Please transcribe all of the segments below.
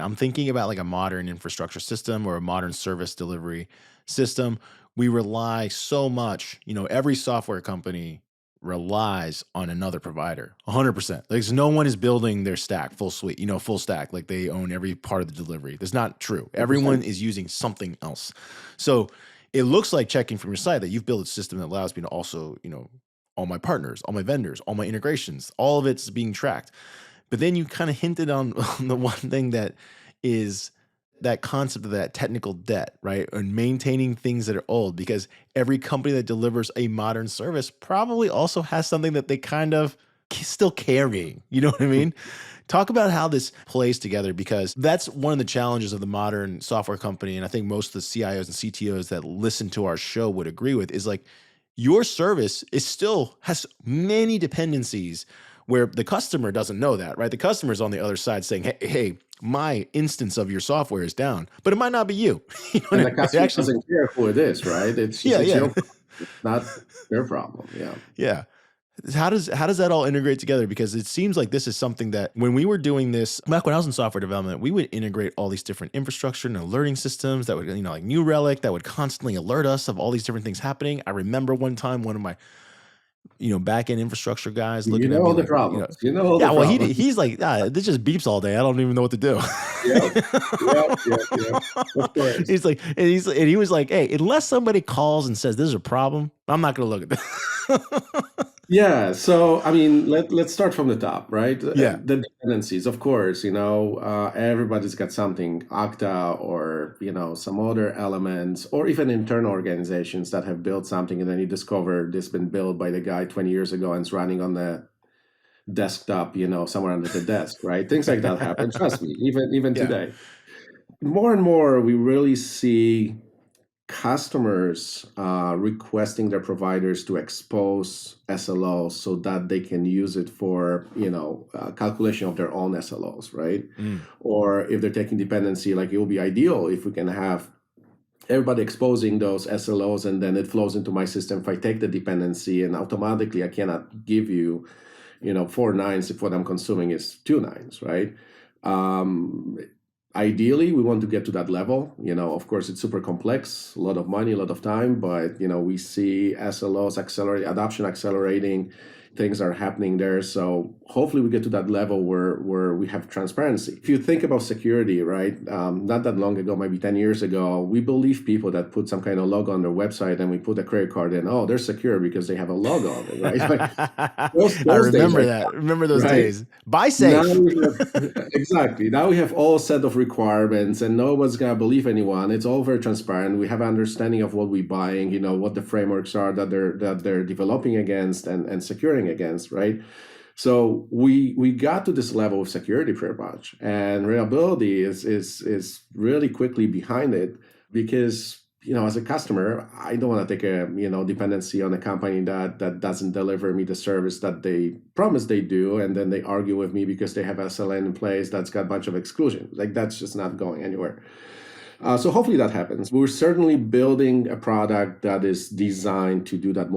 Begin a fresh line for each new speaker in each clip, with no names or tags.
I'm thinking about like a modern infrastructure system or a modern service delivery system. We rely so much, every software company relies on another provider 100%. Like no one is building their stack full suite, full stack, like they own every part of the delivery. That's not true. Everyone
100%.
is using something else. So it looks like, checking from your site, that you've built a system that allows me to also, all my partners, all my vendors, all my integrations, all of it's being tracked. But then you kind of hinted on, on the one thing that is that concept of that technical debt, right? And maintaining things that are old, because every company that delivers a modern service probably also has something that they kind of still carrying. You know what I mean? Talk about how this plays together, because that's one of the challenges of the modern software company. And I think most of the CIOs and CTOs that listen to our show would agree with, is like, your service is still has many dependencies where the customer doesn't know that, right? The customer's on the other side saying, hey, my instance of your software is down, but it might not be you. You know what
And
I
the
mean? It
customer
actually,
doesn't care who it is, right? It's
yeah,
it's
yeah,
your problem. It's not their problem. Yeah.
yeah. How does that all integrate together? Because it seems like this is something that, when we were doing this back when I was in software development, we would integrate all these different infrastructure and alerting systems that would, like New Relic, that would constantly alert us of all these different things happening. I remember one time one of my back end infrastructure guys
You
looking at
know
me
all the
like,
problems. You know all the
yeah, well,
problems.
he's like, this just beeps all day. I don't even know what to do.
Yep. Yep. Yep. Yep. Of course.
He's like, and he was like, hey, unless somebody calls and says this is a problem, I'm not going to look at that.
Yeah. So, I mean, let's start from the top, right?
Yeah.
The dependencies, of course, everybody's got something, Okta or, some other elements, or even internal organizations that have built something, and then you discover this been built by the guy 20 years ago and it's running on the desktop, somewhere under the desk, right? Things like that happen. Trust me, even
Yeah.
today. More and more, we really see customers requesting their providers to expose SLOs so that they can use it for calculation of their own SLOs, right?
Mm.
Or if they're taking dependency, like it will be ideal if we can have everybody exposing those SLOs, and then it flows into my system. If I take the dependency and automatically I cannot give you 4 nines if what I'm consuming is 2 nines, right? Ideally, we want to get to that level. Of course, it's super complex, a lot of money, a lot of time, but we see SLOs adoption accelerating. Things are happening there. So hopefully we get to that level where we have transparency. If you think about security, right? Not that long ago, maybe 10 years ago, we believe people that put some kind of logo on their website and we put a credit card in, oh, they're secure because they have a logo on it, right?
I
Those days
remember
are
that.
gone,
Remember those
right?
days. Buy
Now
safe.
we have exactly. Now we have all set of requirements, and no one's gonna believe anyone. It's all very transparent. We have an understanding of what we're buying. What the frameworks are that they're developing against and securing against, right? So we got to this level of security pretty much, and reliability is really quickly behind it, because as a customer, I don't want to take a dependency on a company that doesn't deliver me the service that they promise they do, and then they argue with me because they have SLN in place that's got a bunch of exclusions. Like, that's just not going anywhere. So hopefully that happens. We're certainly building a product that is designed to do that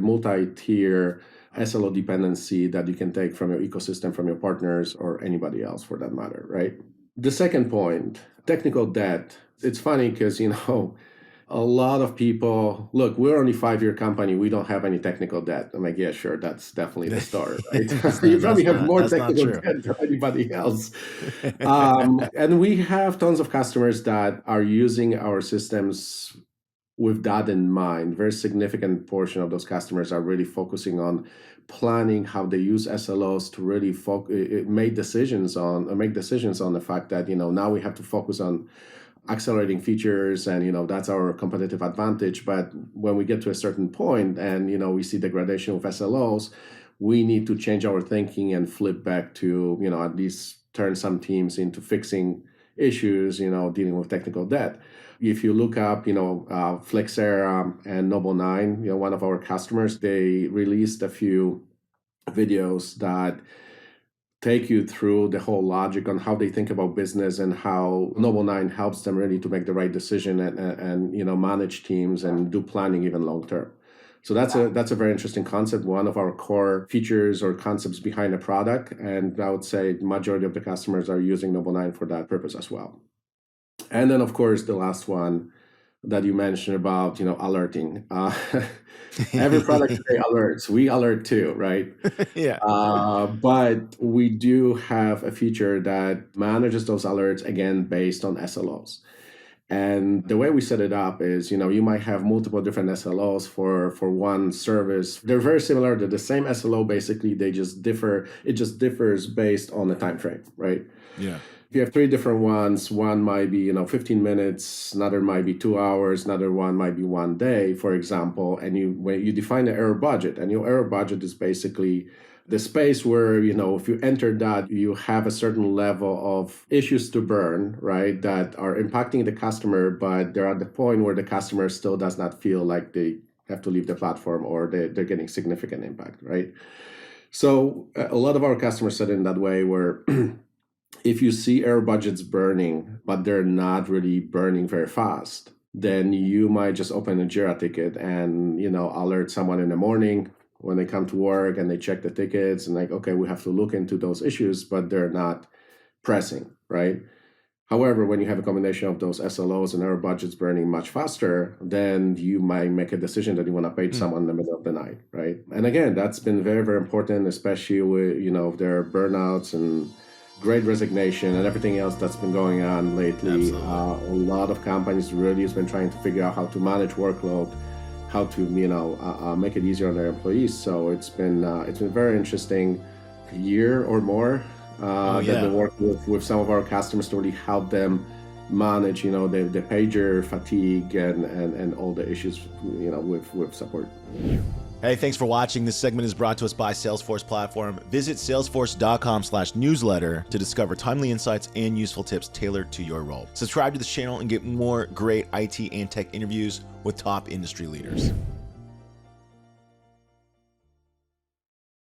multi-tier SLO dependency that you can take from your ecosystem, from your partners, or anybody else for that matter, right? The second point, technical debt. It's funny because, a lot of people, look, we're only a 5-year company. We don't have any technical debt. I'm like, yeah, sure. That's definitely the story, right? You probably have more
That's not
technical
true.
debt than anybody else. And we have tons of customers that are using our systems with that in mind. Very significant portion of those customers are really focusing on planning how they use SLOs to really make decisions on the fact that now we have to focus on accelerating features, and that's our competitive advantage. But when we get to a certain point and we see degradation with SLOs, we need to change our thinking and flip back to at least turn some teams into fixing issues, dealing with technical debt. If you look up, Flexera and Nobl9, one of our customers, they released a few videos that take you through the whole logic on how they think about business and how Nobl9 helps them really to make the right decision and manage teams and do planning even long term. So that's a very interesting concept, one of our core features or concepts behind the product. And I would say the majority of the customers are using Nobl9 for that purpose as well. And then, of course, the last one that you mentioned about, alerting. Every product today alerts. We alert too, right?
Yeah.
But we do have a feature that manages those alerts, again, based on SLOs. And the way we set it up is, you might have multiple different SLOs for one service. They're very similar. They're the same SLO, basically. They just differ. It just differs based on the time frame, right?
Yeah.
If you have three different ones, one might be 15 minutes, another might be 2 hours, another one might be 1 day, for example. And when you define the error budget, and your error budget is basically the space where, if you enter that, you have a certain level of issues to burn, right, that are impacting the customer, but they're at the point where the customer still does not feel like they have to leave the platform, or they're getting significant impact, right? So a lot of our customers set in that way where if you see error budgets burning, but they're not really burning very fast, then you might just open a Jira ticket and, alert someone in the morning when they come to work and they check the tickets and like, okay, we have to look into those issues, but they're not pressing, right? However, when you have a combination of those SLOs and error budgets burning much faster, then you might make a decision that you want to page someone in the middle of the night, right? And again, that's been very, very important, especially with, their burnouts and great resignation and everything else that's been going on lately. A lot of companies really has been trying to figure out how to manage workload, how to make it easier on their employees. So it's been very interesting year or more that we work with some of our customers to really help them manage the pager fatigue and all the issues with support.
Hey, thanks for watching. This segment is brought to us by Salesforce Platform. Visit salesforce.com/newsletter to discover timely insights and useful tips tailored to your role. Subscribe to this channel and get more great IT and tech interviews with top industry leaders.